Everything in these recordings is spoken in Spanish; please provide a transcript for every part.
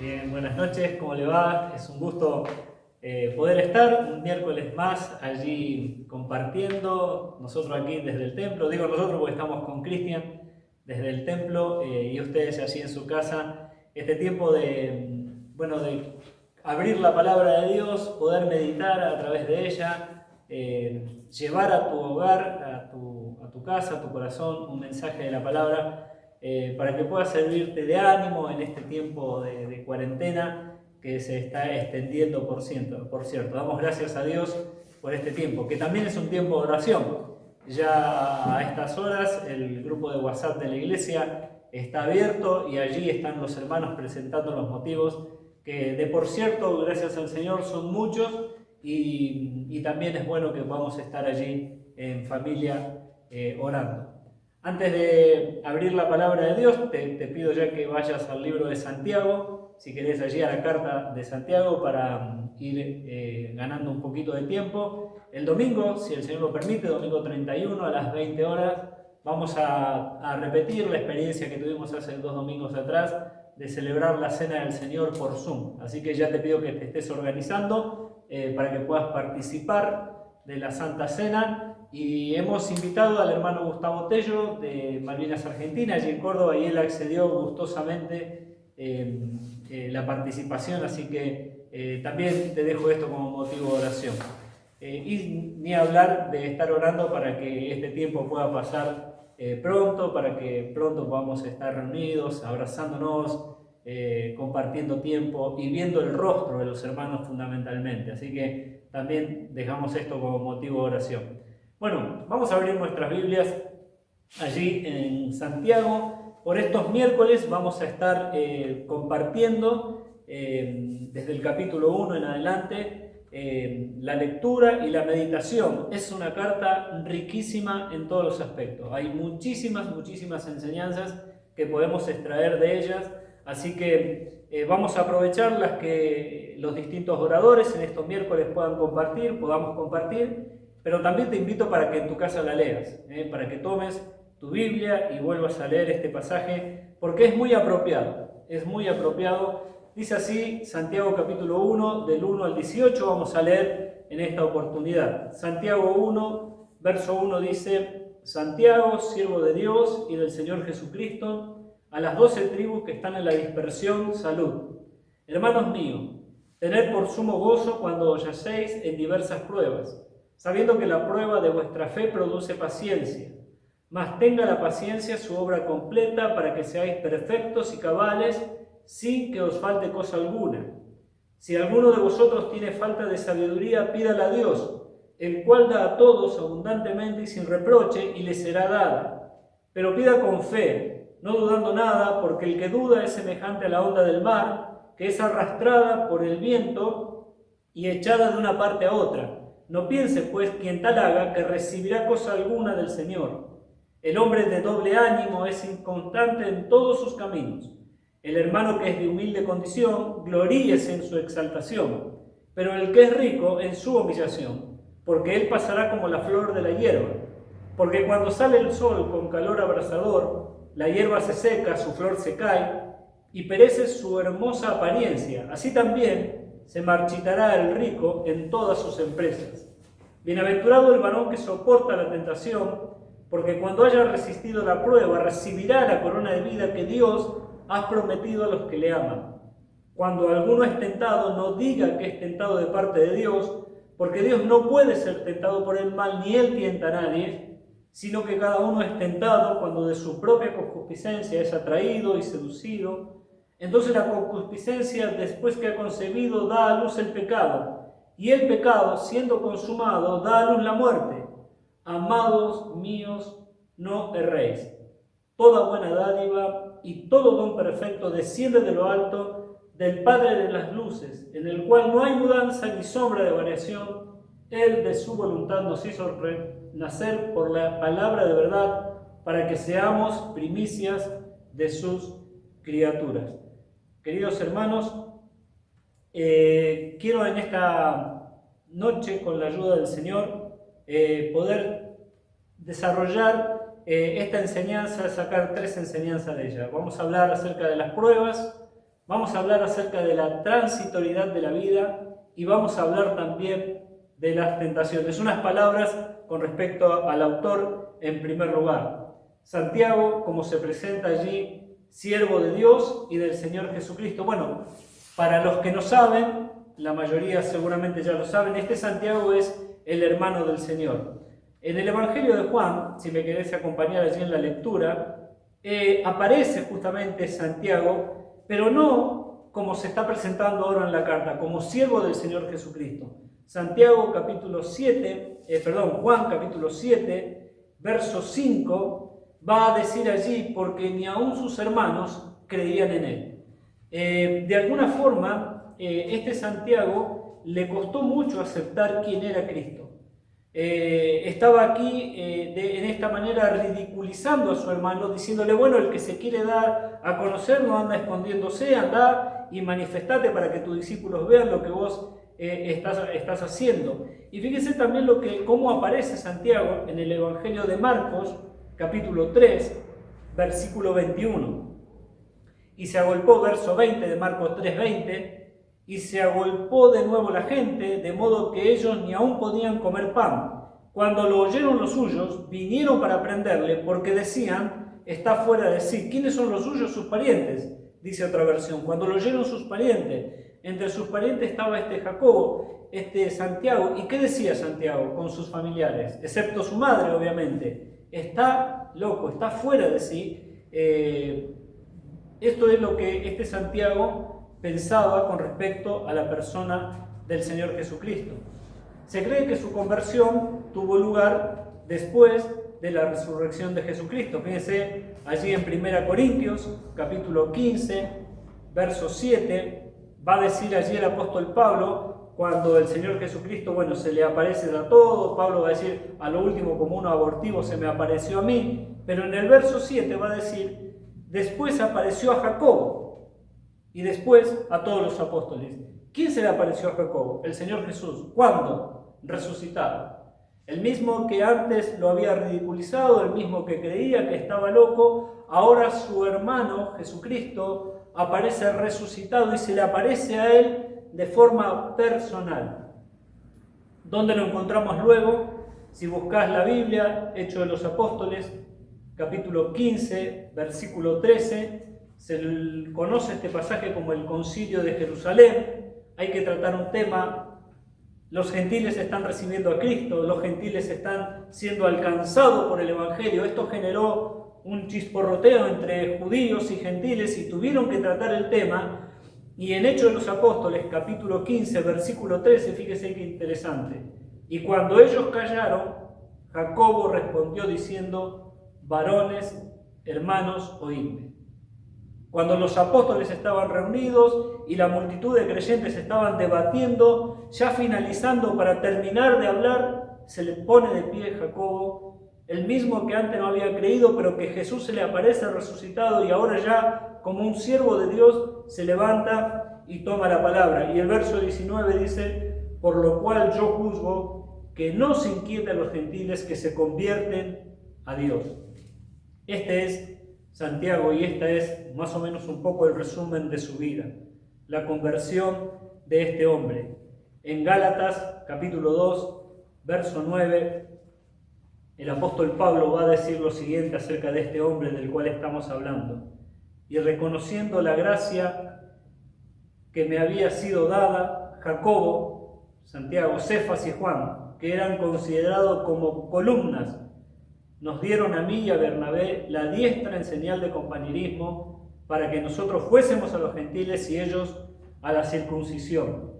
Bien, buenas noches, ¿cómo le va? Es un gusto poder estar un miércoles más allí compartiendo, nosotros aquí desde el templo, digo nosotros porque estamos con Cristian desde el templo y ustedes allí en su casa, este tiempo de abrir la palabra de Dios, poder meditar a través de ella, llevar a tu hogar, a tu casa, a tu corazón, un mensaje de la palabra. Para que pueda servirte de ánimo en este tiempo de cuarentena que se está extendiendo por cierto. Damos gracias a Dios por este tiempo, que también es un tiempo de oración. Ya a estas horas el grupo de WhatsApp de la iglesia está abierto y allí están los hermanos presentando los motivos, que de por cierto, gracias al Señor, son muchos y también es bueno que podamos estar allí en familia orando. Antes de abrir la palabra de Dios, te pido ya que vayas al libro de Santiago, si querés allí a la carta de Santiago para ir ganando un poquito de tiempo. El domingo, si el Señor lo permite, domingo 31 a las 20 horas, vamos a repetir la experiencia que tuvimos hace 2 domingos atrás de celebrar la Cena del Señor por Zoom. Así que ya te pido que te estés organizando para que puedas participar de la Santa Cena. Y hemos invitado al hermano Gustavo Tello de Malvinas Argentina, allí en Córdoba, y él accedió gustosamente la participación, así que también te dejo esto como motivo de oración. Y ni hablar de estar orando para que este tiempo pueda pasar pronto, para que pronto podamos estar reunidos, abrazándonos, compartiendo tiempo y viendo el rostro de los hermanos fundamentalmente. Así que también dejamos esto como motivo de oración. Bueno, vamos a abrir nuestras Biblias allí en Santiago. Por estos miércoles vamos a estar compartiendo desde el capítulo 1 en adelante la lectura y la meditación. Es una carta riquísima en todos los aspectos. Hay muchísimas enseñanzas que podemos extraer de ellas. Así que vamos a aprovechar las que los distintos oradores en estos miércoles podamos compartir. Pero también te invito para que en tu casa la leas, para que tomes tu Biblia y vuelvas a leer este pasaje, porque es muy apropiado, Dice así, Santiago capítulo 1, del 1 al 18, vamos a leer en esta oportunidad. Santiago 1, verso 1 dice: Santiago, siervo de Dios y del Señor Jesucristo, a las 12 tribus que están en la dispersión, salud. Hermanos míos, tened por sumo gozo cuando yacéis en diversas pruebas, sabiendo que la prueba de vuestra fe produce paciencia. Mas tenga la paciencia su obra completa para que seáis perfectos y cabales, sin que os falte cosa alguna. Si alguno de vosotros tiene falta de sabiduría, pídala a Dios, el cual da a todos abundantemente y sin reproche, y le será dada. Pero pida con fe, no dudando nada, porque el que duda es semejante a la onda del mar, que es arrastrada por el viento y echada de una parte a otra. No piense, pues, quien tal haga, que recibirá cosa alguna del Señor. El hombre de doble ánimo es inconstante en todos sus caminos. El hermano que es de humilde condición, gloríese en su exaltación, pero el que es rico en su humillación, porque él pasará como la flor de la hierba. Porque cuando sale el sol con calor abrasador, la hierba se seca, su flor se cae, y perece su hermosa apariencia. Así también se marchitará el rico en todas sus empresas. Bienaventurado el varón que soporta la tentación, porque cuando haya resistido la prueba, recibirá la corona de vida que Dios ha prometido a los que le aman. Cuando alguno es tentado, no diga que es tentado de parte de Dios, porque Dios no puede ser tentado por el mal, ni Él tienta a nadie, sino que cada uno es tentado cuando de su propia concupiscencia es atraído y seducido. Entonces la concupiscencia, después que ha concebido, da a luz el pecado, y el pecado, siendo consumado, da a luz la muerte. Amados míos, no erréis. Toda buena dádiva y todo don perfecto desciende de lo alto, del Padre de las luces, en el cual no hay mudanza ni sombra de variación. Él de su voluntad nos hizo nacer por la palabra de verdad, para que seamos primicias de sus criaturas. Queridos hermanos, quiero en esta noche, con la ayuda del Señor, poder desarrollar esta enseñanza, sacar 3 enseñanzas de ella. Vamos a hablar acerca de las pruebas, Vamos a hablar acerca de la transitoriedad de la vida y vamos a hablar también de las tentaciones. Unas palabras con respecto al autor en primer lugar. Santiago, como se presenta allí, siervo de Dios y del Señor Jesucristo. Bueno, para los que no saben, la mayoría seguramente ya lo saben, este Santiago es el hermano del Señor. En el Evangelio de Juan, si me querés acompañar allí en la lectura, aparece justamente Santiago, pero no como se está presentando ahora en la carta, como siervo del Señor Jesucristo. Santiago capítulo 7, Juan capítulo 7, verso 5, va a decir allí, porque ni aun sus hermanos creían en él. De alguna forma, este Santiago le costó mucho aceptar quién era Cristo. Estaba aquí en esta manera ridiculizando a su hermano, diciéndole, bueno, el que se quiere dar a conocer no anda escondiéndose, anda y manifestate para que tus discípulos vean lo que vos estás haciendo. Y fíjense también cómo aparece Santiago en el Evangelio de Marcos, capítulo 3, versículo 21. Y se agolpó, verso 20 de Marcos 3:20, y se agolpó de nuevo la gente, de modo que ellos ni aún podían comer pan. Cuando lo oyeron los suyos, vinieron para prenderle, porque decían, está fuera de sí. ¿Quiénes son los suyos? Sus parientes, dice otra versión. Cuando lo oyeron sus parientes, entre sus parientes estaba Jacobo, Santiago. ¿Y qué decía Santiago con sus familiares? Excepto su madre, obviamente. Está loco, está fuera de sí. Esto es lo que Santiago pensaba con respecto a la persona del Señor Jesucristo. Se cree que su conversión tuvo lugar después de la resurrección de Jesucristo. Fíjense allí en 1 Corintios, capítulo 15, verso 7, va a decir allí el apóstol Pablo, cuando el Señor Jesucristo, se le aparece a todos, Pablo va a decir, a lo último como un abortivo se me apareció a mí, pero en el verso 7 va a decir, después apareció a Jacobo, y después a todos los apóstoles. ¿Quién se le apareció a Jacobo? El Señor Jesús. ¿Cuándo? Resucitado. El mismo que antes lo había ridiculizado, el mismo que creía que estaba loco, ahora su hermano Jesucristo aparece resucitado y se le aparece a él de forma personal. ¿Dónde lo encontramos luego? Si buscas la Biblia, Hechos de los Apóstoles, capítulo 15, versículo 13, se conoce este pasaje como el Concilio de Jerusalén. Hay que tratar un tema. Los gentiles están recibiendo a Cristo, los gentiles están siendo alcanzados por el Evangelio. Esto generó un chisporroteo entre judíos y gentiles y tuvieron que tratar el tema. Y en Hechos de los Apóstoles, capítulo 15, versículo 13, fíjese qué interesante. Y cuando ellos callaron, Jacobo respondió diciendo, varones, hermanos, oídme. Cuando los apóstoles estaban reunidos y la multitud de creyentes estaban debatiendo, ya finalizando para terminar de hablar, se le pone de pie Jacobo, el mismo que antes no había creído, pero que Jesús se le aparece resucitado y ahora ya como un siervo de Dios se levanta y toma la palabra. Y el verso 19 dice, por lo cual yo juzgo que no se inquieten los gentiles que se convierten a Dios. Este es Santiago y esta es más o menos un poco el resumen de su vida, la conversión de este hombre. En Gálatas capítulo 2, verso 9, el apóstol Pablo va a decir lo siguiente acerca de este hombre del cual estamos hablando. Y reconociendo la gracia que me había sido dada, Jacobo, Santiago, Cefas y Juan, que eran considerados como columnas, nos dieron a mí y a Bernabé la diestra en señal de compañerismo para que nosotros fuésemos a los gentiles y ellos a la circuncisión.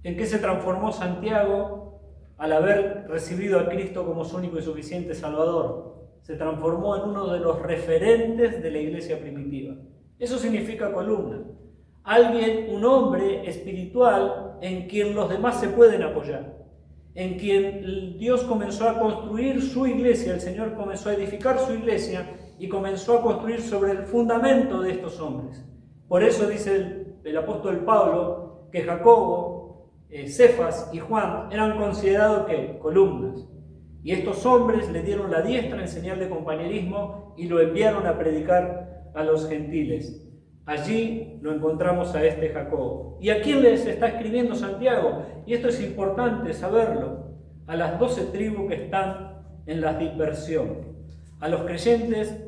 ¿En qué se transformó Santiago al haber recibido a Cristo como su único y suficiente Salvador? Se transformó en uno de los referentes de la iglesia primitiva. Eso significa columna. Alguien, un hombre espiritual en quien los demás se pueden apoyar, en quien Dios comenzó a construir su iglesia, el Señor comenzó a edificar su iglesia y comenzó a construir sobre el fundamento de estos hombres. Por eso dice el apóstol Pablo que Jacobo, Cefas y Juan eran considerados ¿qué? Columnas. Y estos hombres le dieron la diestra en señal de compañerismo y lo enviaron a predicar a los gentiles. Allí lo encontramos a este Jacobo. ¿Y a quién les está escribiendo Santiago? Y esto es importante saberlo. A las 12 tribus que están en la dispersión. A los creyentes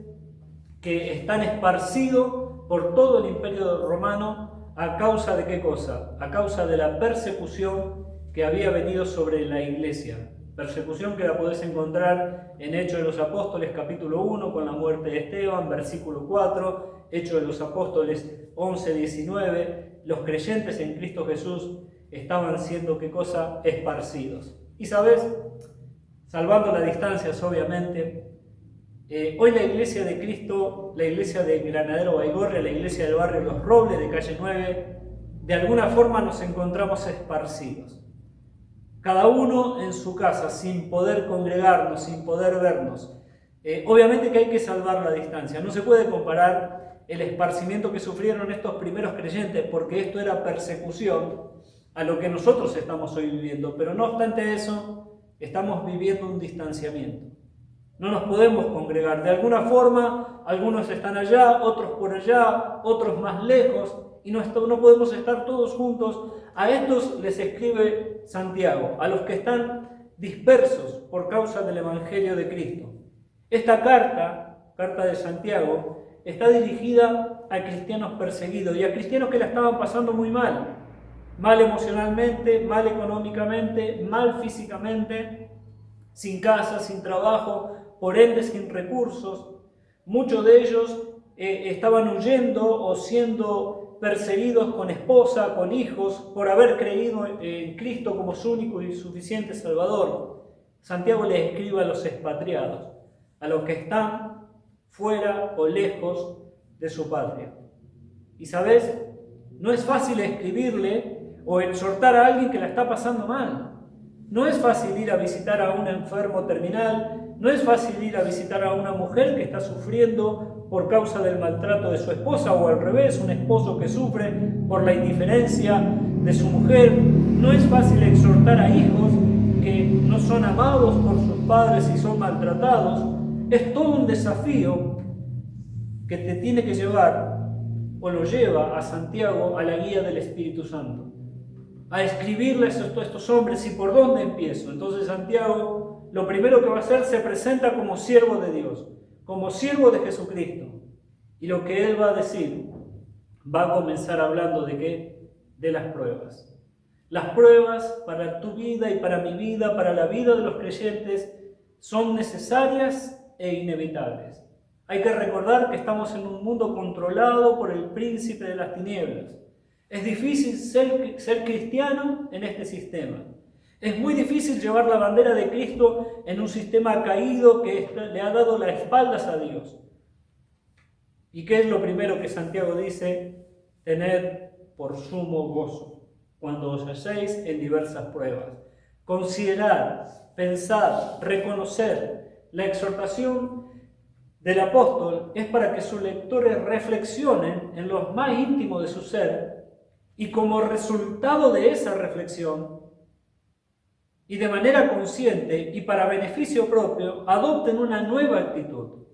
que están esparcidos por todo el imperio romano. ¿A causa de qué cosa? A causa de la persecución que había venido sobre la iglesia. Persecución que la podés encontrar en Hechos de los Apóstoles capítulo 1 con la muerte de Esteban, versículo 4, Hechos de los Apóstoles 11, 19. Los creyentes en Cristo Jesús estaban siendo, ¿qué cosa? Esparcidos. Y sabes, salvando las distancias obviamente, hoy la iglesia de Cristo, la iglesia de Granadero Baigorria, la iglesia del barrio Los Robles de calle 9, de alguna forma nos encontramos esparcidos. Cada uno en su casa, sin poder congregarnos, sin poder vernos. Obviamente que hay que salvar la distancia. No se puede comparar el esparcimiento que sufrieron estos primeros creyentes, porque esto era persecución, a lo que nosotros estamos hoy viviendo. Pero no obstante eso, estamos viviendo un distanciamiento. No nos podemos congregar. De alguna forma, algunos están allá, otros por allá, otros más lejos, y no podemos estar todos juntos. A estos les escribe Santiago, a los que están dispersos por causa del Evangelio de Cristo. Esta carta de Santiago, está dirigida a cristianos perseguidos y a cristianos que la estaban pasando muy mal. Mal emocionalmente, mal económicamente, mal físicamente, sin casa, sin trabajo, por ende sin recursos. Muchos de ellos estaban huyendo o siendo perseguidos con esposa, con hijos, por haber creído en Cristo como su único y suficiente Salvador. Santiago les escribe a los expatriados, a los que están fuera o lejos de su patria. Y sabes, no es fácil escribirle o exhortar a alguien que la está pasando mal. No es fácil ir a visitar a un enfermo terminal, no es fácil ir a visitar a una mujer que está sufriendo por causa del maltrato de su esposa, o al revés, un esposo que sufre por la indiferencia de su mujer. No es fácil exhortar a hijos que no son amados por sus padres y son maltratados. Es todo un desafío que te tiene que llevar, o lo lleva a Santiago, a la guía del Espíritu Santo, a escribirles a estos hombres. ¿Y por dónde empiezo? Entonces Santiago, lo primero que va a hacer, se presenta como siervo de Dios, como siervo de Jesucristo. Y lo que él va a decir, va a comenzar hablando de ¿qué? De las pruebas. Las pruebas para tu vida y para mi vida, para la vida de los creyentes, son necesarias e inevitables. Hay que recordar que estamos en un mundo controlado por el príncipe de las tinieblas. Es difícil ser cristiano en este sistema. Es muy difícil llevar la bandera de Cristo en un sistema caído que le ha dado las espaldas a Dios. ¿Y qué es lo primero que Santiago dice? Tened por sumo gozo cuando os halléis en diversas pruebas. Considerar, pensar, reconocer. La exhortación del apóstol es para que sus lectores reflexionen en lo más íntimo de su ser, y como resultado de esa reflexión, y de manera consciente y para beneficio propio, adopten una nueva actitud.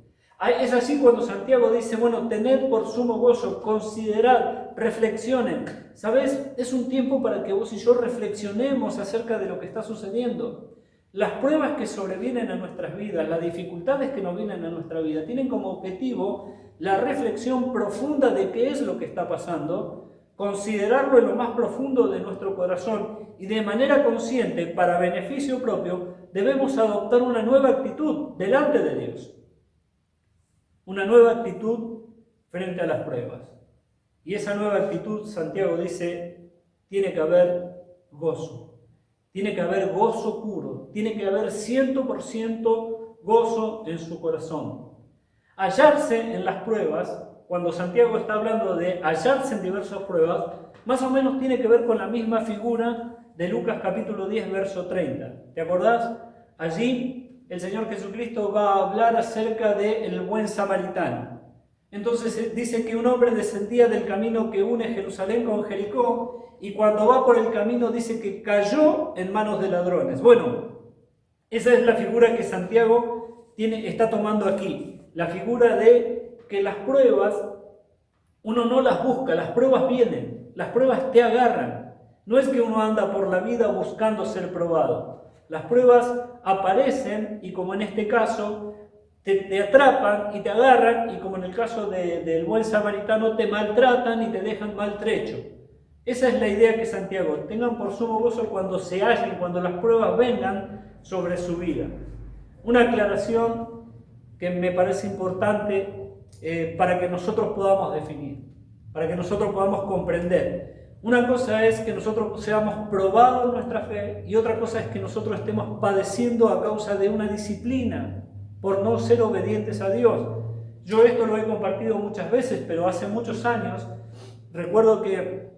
Es así cuando Santiago dice, bueno, tened por sumo gozo, considerad, reflexionen. ¿Sabes? Es un tiempo para que vos y yo reflexionemos acerca de lo que está sucediendo. Las pruebas que sobrevienen a nuestras vidas, las dificultades que nos vienen a nuestra vida, tienen como objetivo la reflexión profunda de qué es lo que está pasando, considerarlo en lo más profundo de nuestro corazón y de manera consciente, para beneficio propio, debemos adoptar una nueva actitud delante de Dios. Una nueva actitud frente a las pruebas. Y esa nueva actitud, Santiago dice, tiene que haber gozo. Tiene que haber gozo puro. Tiene que haber 100% gozo en su corazón. Hallarse en las pruebas, cuando Santiago está hablando de hallarse en diversas pruebas, más o menos tiene que ver con la misma figura de Lucas capítulo 10, verso 30. ¿Te acordás? Allí el Señor Jesucristo va a hablar acerca del buen samaritano. Entonces dice que un hombre descendía del camino que une Jerusalén con Jericó, y cuando va por el camino dice que cayó en manos de ladrones. Bueno, esa es la figura que Santiago está tomando aquí. La figura de que las pruebas Uno no las busca, las pruebas vienen, las pruebas te agarran. No es que uno anda por la vida buscando ser probado. Las pruebas aparecen y, como en este caso, te atrapan y te agarran, y como en el caso del buen samaritano, te maltratan y te dejan maltrecho. Esa es la idea que Santiago: tengan por sumo gozo cuando se hallen, cuando las pruebas vengan sobre su vida. Una aclaración que me parece importante para que nosotros podamos definir, para que nosotros podamos comprender. Una cosa es que nosotros seamos probados en nuestra fe, y otra cosa es que nosotros estemos padeciendo a causa de una disciplina por no ser obedientes a Dios. Yo esto lo he compartido muchas veces, pero hace muchos años recuerdo que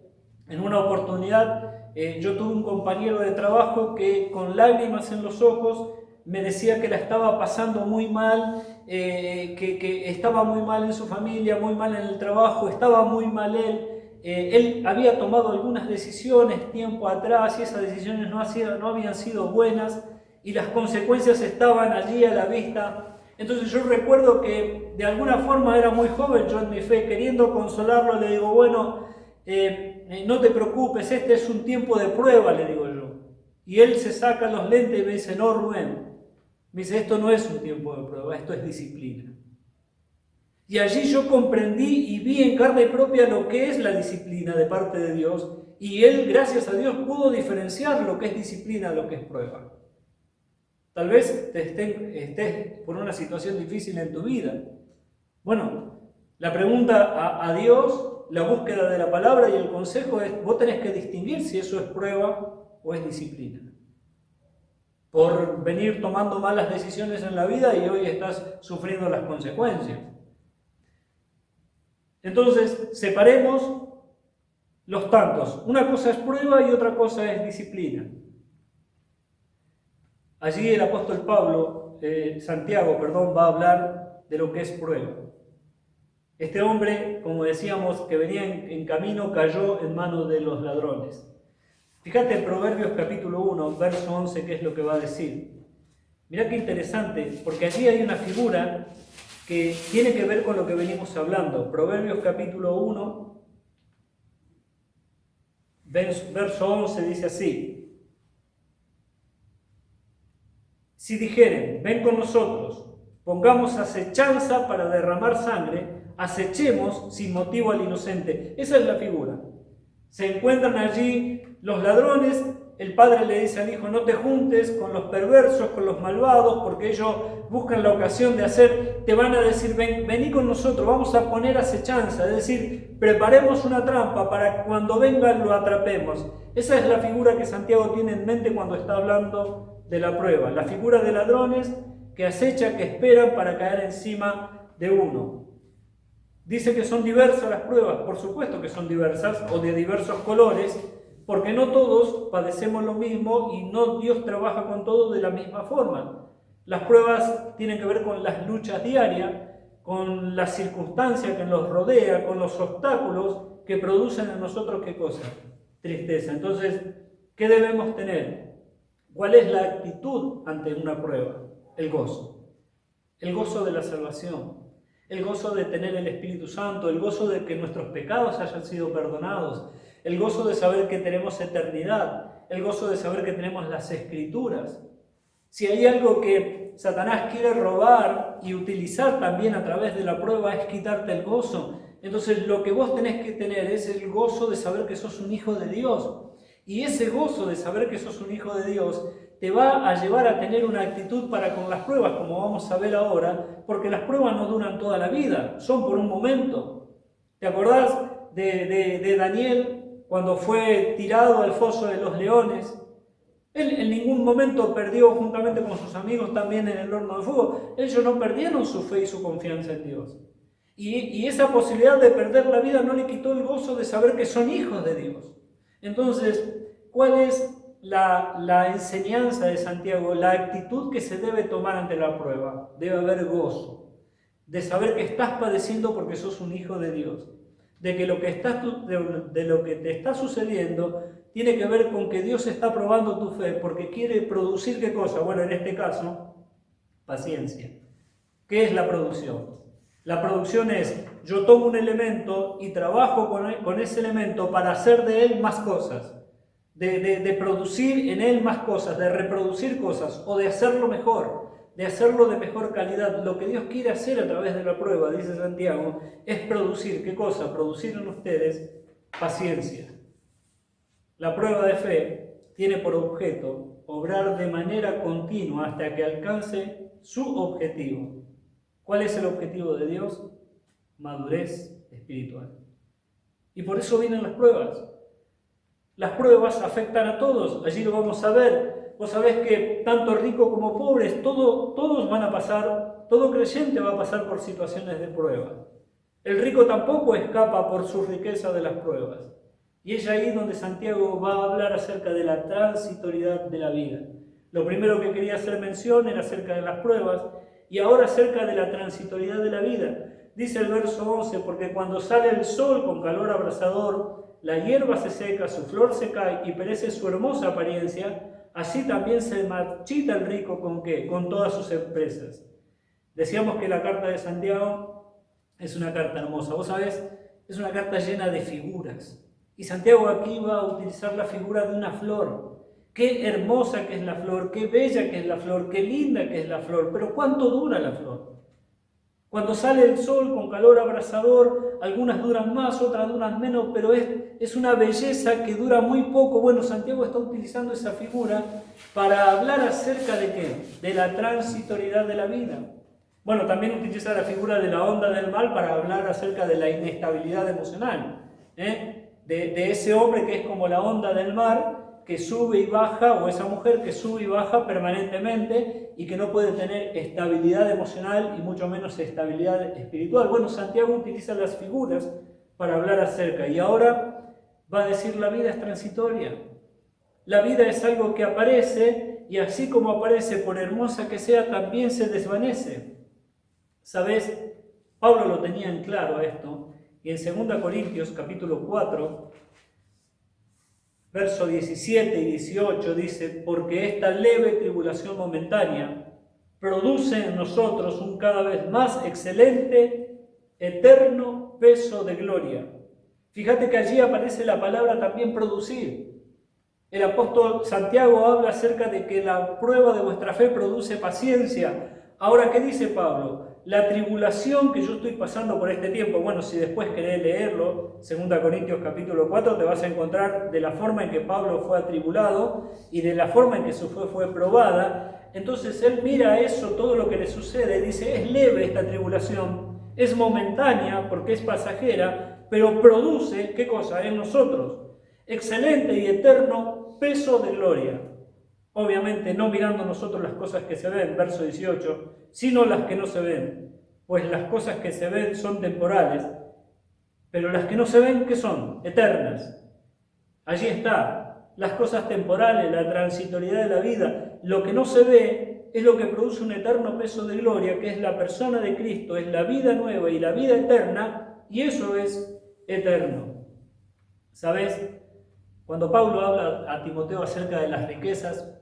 en una oportunidad yo tuve un compañero de trabajo que, con lágrimas en los ojos, me decía que la estaba pasando muy mal, que estaba muy mal en su familia, muy mal en el trabajo, estaba muy mal él. Él había tomado algunas decisiones tiempo atrás y esas decisiones no habían sido buenas, y las consecuencias estaban allí a la vista. Entonces yo recuerdo que de alguna forma, era muy joven yo en mi fe, queriendo consolarlo, le digo: bueno, no te preocupes, este es un tiempo de prueba, le digo yo. Y él se saca los lentes y me dice: no, Rubén, me dice, esto no es un tiempo de prueba, esto es disciplina. Y allí yo comprendí y vi en carne propia lo que es la disciplina de parte de Dios, y él, gracias a Dios, pudo diferenciar lo que es disciplina de lo que es prueba. Tal vez estés por una situación difícil en tu vida. Bueno, la pregunta a Dios, la búsqueda de la palabra y el consejo es: vos tenés que distinguir si eso es prueba o es disciplina. Por venir tomando malas decisiones en la vida y hoy estás sufriendo las consecuencias. Entonces, separemos los tantos. Una cosa es prueba y otra cosa es disciplina. Allí el apóstol Santiago, va a hablar de lo que es prueba. Este hombre, como decíamos, que venía en camino, cayó en manos de los ladrones. Fíjate en Proverbios capítulo 1, verso 11, qué es lo que va a decir. Mirá qué interesante, porque allí hay una figura que tiene que ver con lo que venimos hablando. Proverbios capítulo 1, verso 11 dice así: si dijeren, ven con nosotros, pongamos acechanza para derramar sangre, acechemos sin motivo al inocente. Esa es la figura. Se encuentran allí los ladrones. El padre le dice al hijo: no te juntes con los perversos, con los malvados, porque ellos buscan la ocasión de hacer. Te van a decir: vení con nosotros, vamos a poner acechanza, es decir, preparemos una trampa para que cuando vengan lo atrapemos. Esa es la figura que Santiago tiene en mente cuando está hablando de la prueba. La figura de ladrones que acechan, que esperan para caer encima de uno. Dice que son diversas las pruebas. Por supuesto que son diversas, o de diversos colores, porque no todos padecemos lo mismo y no Dios trabaja con todos de la misma forma. Las pruebas tienen que ver con las luchas diarias, con las circunstancias que nos rodea, con los obstáculos que producen en nosotros, ¿qué cosa? Tristeza. Entonces, ¿qué debemos tener? ¿Cuál es la actitud ante una prueba? El gozo. El gozo de la salvación. El gozo de tener el Espíritu Santo, el gozo de que nuestros pecados hayan sido perdonados, el gozo de saber que tenemos eternidad, el gozo de saber que tenemos las Escrituras. Si hay algo que Satanás quiere robar y utilizar también a través de la prueba, es quitarte el gozo. Entonces lo que vos tenés que tener es el gozo de saber que sos un hijo de Dios. Y ese gozo de saber que sos un hijo de Dios te va a llevar a tener una actitud para con las pruebas, como vamos a ver ahora, porque las pruebas no duran toda la vida, son por un momento. ¿Te acordás de Daniel cuando fue tirado al foso de los leones? Él en ningún momento perdió, juntamente con sus amigos también en el horno de fuego, ellos no perdieron su fe y su confianza en Dios. Y esa posibilidad de perder la vida no le quitó el gozo de saber que son hijos de Dios. Entonces, ¿cuál es la enseñanza de Santiago? La actitud que se debe tomar ante la prueba. Debe haber gozo, de saber que estás padeciendo porque sos un hijo de Dios, de que lo que te está sucediendo tiene que ver con que Dios está probando tu fe, porque quiere producir ¿qué cosa? Bueno, en este caso, paciencia. ¿Qué es la producción? La producción es, yo tomo un elemento y trabajo con ese elemento para hacer de él más cosas, de producir en él más cosas, de reproducir cosas o de hacerlo mejor, de hacerlo de mejor calidad. Lo que Dios quiere hacer a través de la prueba, dice Santiago, es producir, ¿qué cosa? Producir en ustedes paciencia. La prueba de fe tiene por objeto obrar de manera continua hasta que alcance su objetivo. ¿Cuál es el objetivo de Dios? Madurez espiritual. Y por eso vienen las pruebas. Las pruebas afectan a todos, allí lo vamos a ver. Vos sabés que tanto rico como pobres, todos van a pasar, todo creyente va a pasar por situaciones de prueba. El rico tampoco escapa por su riqueza de las pruebas. Y es ahí donde Santiago va a hablar acerca de la transitoriedad de la vida. Lo primero que quería hacer mención era acerca de las pruebas, y ahora acerca de la transitoriedad de la vida. Dice el verso 11, porque cuando sale el sol con calor abrasador, la hierba se seca, su flor se cae y perece su hermosa apariencia, así también se marchita el rico ¿con qué? Con todas sus empresas. Decíamos que la carta de Santiago es una carta hermosa. Vos sabés, es una carta llena de figuras. Y Santiago aquí va a utilizar la figura de una flor. Qué hermosa que es la flor, qué bella que es la flor, qué linda que es la flor, pero ¿cuánto dura la flor? Cuando sale el sol con calor abrasador, algunas duran más, otras duran menos, pero es una belleza que dura muy poco. Bueno, Santiago está utilizando esa figura para hablar acerca de ¿qué? De la transitoriedad de la vida. Bueno, también utiliza la figura de la onda del mar para hablar acerca de la inestabilidad emocional, de ese hombre que es como la onda del mar, que sube y baja, o esa mujer que sube y baja permanentemente y que no puede tener estabilidad emocional y mucho menos estabilidad espiritual. Bueno, Santiago utiliza las figuras para hablar acerca, y ahora va a decir la vida es transitoria. La vida es algo que aparece, y así como aparece, por hermosa que sea, también se desvanece. ¿Sabes? Pablo lo tenía en claro esto, y en 2 Corintios capítulo 4, verso 17 y 18 dice, porque esta leve tribulación momentánea produce en nosotros un cada vez más excelente, eterno peso de gloria. Fíjate que allí aparece la palabra también producir. El apóstol Santiago habla acerca de que la prueba de vuestra fe produce paciencia. Ahora, ¿qué dice Pablo? La tribulación que yo estoy pasando por este tiempo, bueno, si después querés leerlo, 2 Corintios capítulo 4, te vas a encontrar de la forma en que Pablo fue atribulado y de la forma en que su fe fue probada. Entonces él mira eso, todo lo que le sucede, dice, es leve esta tribulación, es momentánea porque es pasajera, pero produce, ¿qué cosa? En nosotros, excelente y eterno peso de gloria. Obviamente no mirando nosotros las cosas que se ven, verso 18, sino las que no se ven, pues las cosas que se ven son temporales, pero las que no se ven, ¿qué son? Eternas. Allí está, las cosas temporales, la transitoriedad de la vida, lo que no se ve es lo que produce un eterno peso de gloria, que es la persona de Cristo, es la vida nueva y la vida eterna, y eso es eterno. ¿Sabes? Cuando Pablo habla a Timoteo acerca de las riquezas,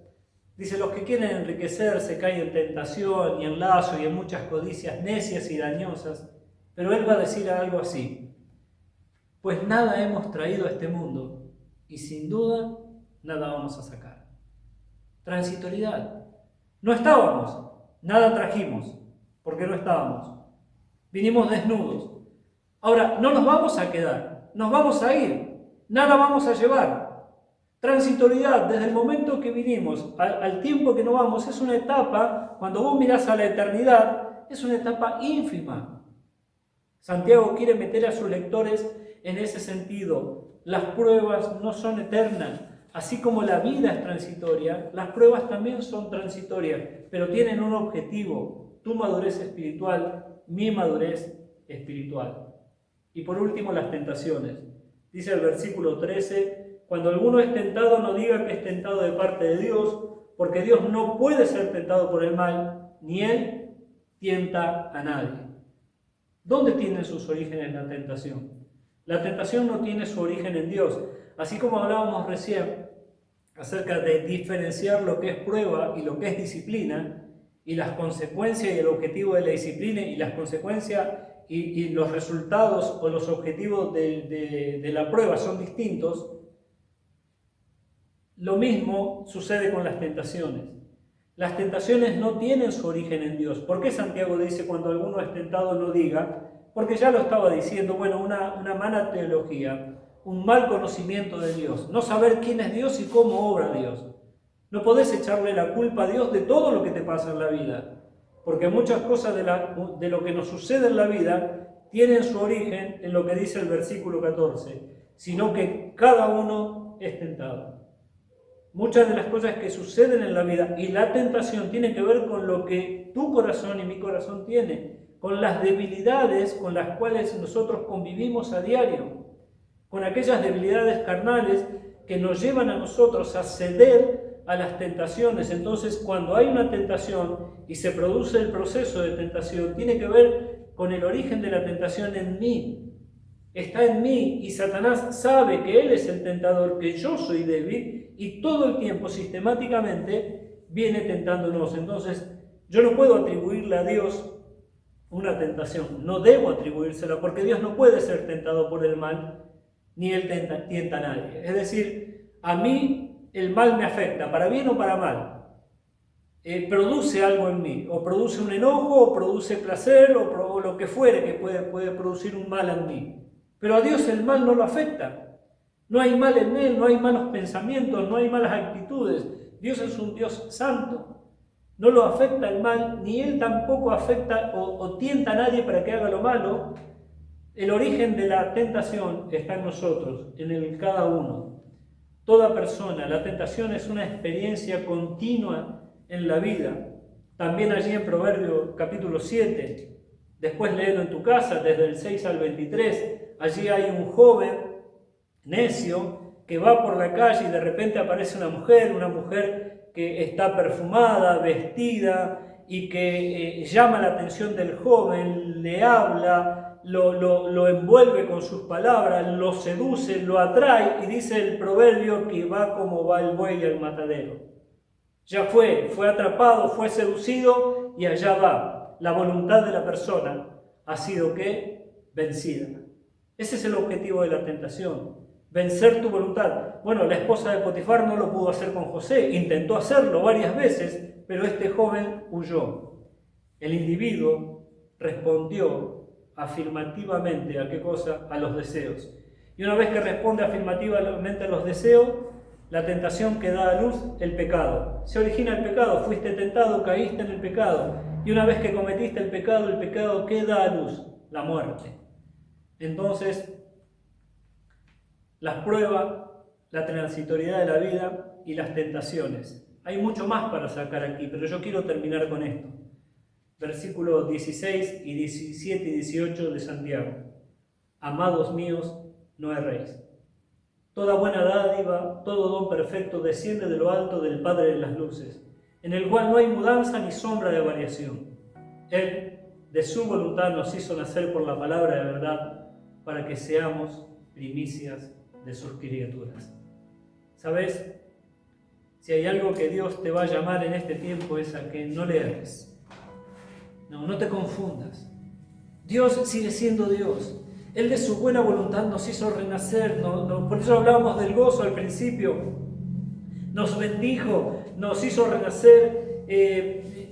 dice, los que quieren enriquecerse caen en tentación y en lazo y en muchas codicias necias y dañosas, pero él va a decir algo así, pues nada hemos traído a este mundo y sin duda nada vamos a sacar. Transitoriedad. No estábamos, nada trajimos, porque no estábamos. Vinimos desnudos. Ahora, no nos vamos a quedar, nos vamos a ir, nada vamos a llevar. Transitoriedad, desde el momento que vinimos al tiempo que nos vamos, es una etapa, cuando vos mirás a la eternidad, es una etapa ínfima. Santiago quiere meter a sus lectores en ese sentido. Las pruebas no son eternas, así como la vida es transitoria, las pruebas también son transitorias, pero tienen un objetivo, tu madurez espiritual, mi madurez espiritual. Y por último, las tentaciones. Dice el versículo 13, cuando alguno es tentado, no diga que es tentado de parte de Dios, porque Dios no puede ser tentado por el mal, ni Él tienta a nadie. ¿Dónde tiene sus orígenes la tentación? La tentación no tiene su origen en Dios. Así como hablábamos recién acerca de diferenciar lo que es prueba y lo que es disciplina, y las consecuencias y el objetivo de la disciplina y las consecuencias y los resultados o los objetivos de la prueba son distintos, lo mismo sucede con las tentaciones. Las tentaciones no tienen su origen en Dios. ¿Por qué Santiago dice cuando alguno es tentado no diga? Porque ya lo estaba diciendo, bueno, una mala teología, un mal conocimiento de Dios, no saber quién es Dios y cómo obra Dios. No podés echarle la culpa a Dios de todo lo que te pasa en la vida, porque muchas cosas de lo que nos sucede en la vida tienen su origen en lo que dice el versículo 14, sino que cada uno es tentado. Muchas de las cosas que suceden en la vida y la tentación tiene que ver con lo que tu corazón y mi corazón tiene, con las debilidades con las cuales nosotros convivimos a diario, con aquellas debilidades carnales que nos llevan a nosotros a ceder a las tentaciones. Entonces, cuando hay una tentación y se produce el proceso de tentación, tiene que ver con el origen de la tentación en mí. Está en mí y Satanás sabe que él es el tentador, que yo soy débil y todo el tiempo sistemáticamente viene tentándonos. Entonces yo no puedo atribuirle a Dios una tentación, no debo atribuírsela porque Dios no puede ser tentado por el mal ni él tienta a nadie. Es decir, a mí el mal me afecta, para bien o para mal. Produce algo en mí, o produce un enojo, o produce placer, o lo que fuere que puede producir un mal en mí. Pero a Dios el mal no lo afecta. No hay mal en Él, no hay malos pensamientos, no hay malas actitudes. Dios es un Dios santo. No lo afecta el mal, ni Él tampoco afecta o tienta a nadie para que haga lo malo. El origen de la tentación está en nosotros, en el cada uno. Toda persona, la tentación es una experiencia continua en la vida. También allí en Proverbios capítulo 7, después léelo en tu casa, desde el 6 al 23, allí hay un joven necio que va por la calle y de repente aparece una mujer que está perfumada, vestida y que llama la atención del joven, le habla, lo envuelve con sus palabras, lo seduce, lo atrae y dice el proverbio que va como va el buey al matadero. Ya fue atrapado, fue seducido y allá va. La voluntad de la persona ha sido ¿qué? Vencida. Ese es el objetivo de la tentación, vencer tu voluntad. Bueno, la esposa de Potifar no lo pudo hacer con José, intentó hacerlo varias veces, pero este joven huyó. El individuo respondió afirmativamente ¿a qué cosa? A los deseos. Y una vez que responde afirmativamente a los deseos, la tentación que da a luz el pecado. Se origina el pecado, fuiste tentado, caíste en el pecado. Y una vez que cometiste el pecado ¿qué da a luz? La muerte. Entonces, las pruebas, la transitoriedad de la vida y las tentaciones. Hay mucho más para sacar aquí, pero yo quiero terminar con esto. Versículos 16 y 17 y 18 de Santiago. Amados míos, no erréis. Toda buena dádiva, todo don perfecto desciende de lo alto del Padre de las luces, en el cual no hay mudanza ni sombra de variación. Él, de su voluntad, nos hizo nacer por la palabra de verdad, para que seamos primicias de sus criaturas. ¿Sabes? Si hay algo que Dios te va a llamar en este tiempo es a que no le erres. No te confundas. Dios sigue siendo Dios. Él de su buena voluntad nos hizo renacer. Por eso hablábamos del gozo al principio. Nos bendijo, nos hizo renacer,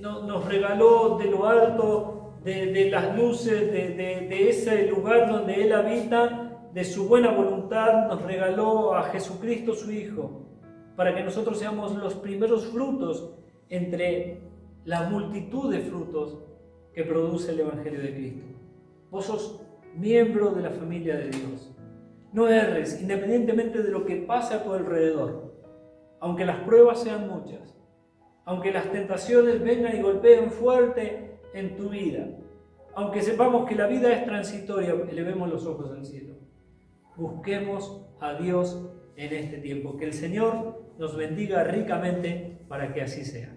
nos regaló de lo alto, de las luces, de ese lugar donde Él habita. De su buena voluntad nos regaló a Jesucristo su Hijo, para que nosotros seamos los primeros frutos entre la multitud de frutos que produce el Evangelio de Cristo. Vos sos miembro de la familia de Dios. No erres, independientemente de lo que pase a tu alrededor, aunque las pruebas sean muchas, aunque las tentaciones vengan y golpeen fuerte en tu vida, aunque sepamos que la vida es transitoria, elevemos los ojos al cielo. Busquemos a Dios en este tiempo. Que el Señor nos bendiga ricamente para que así sea.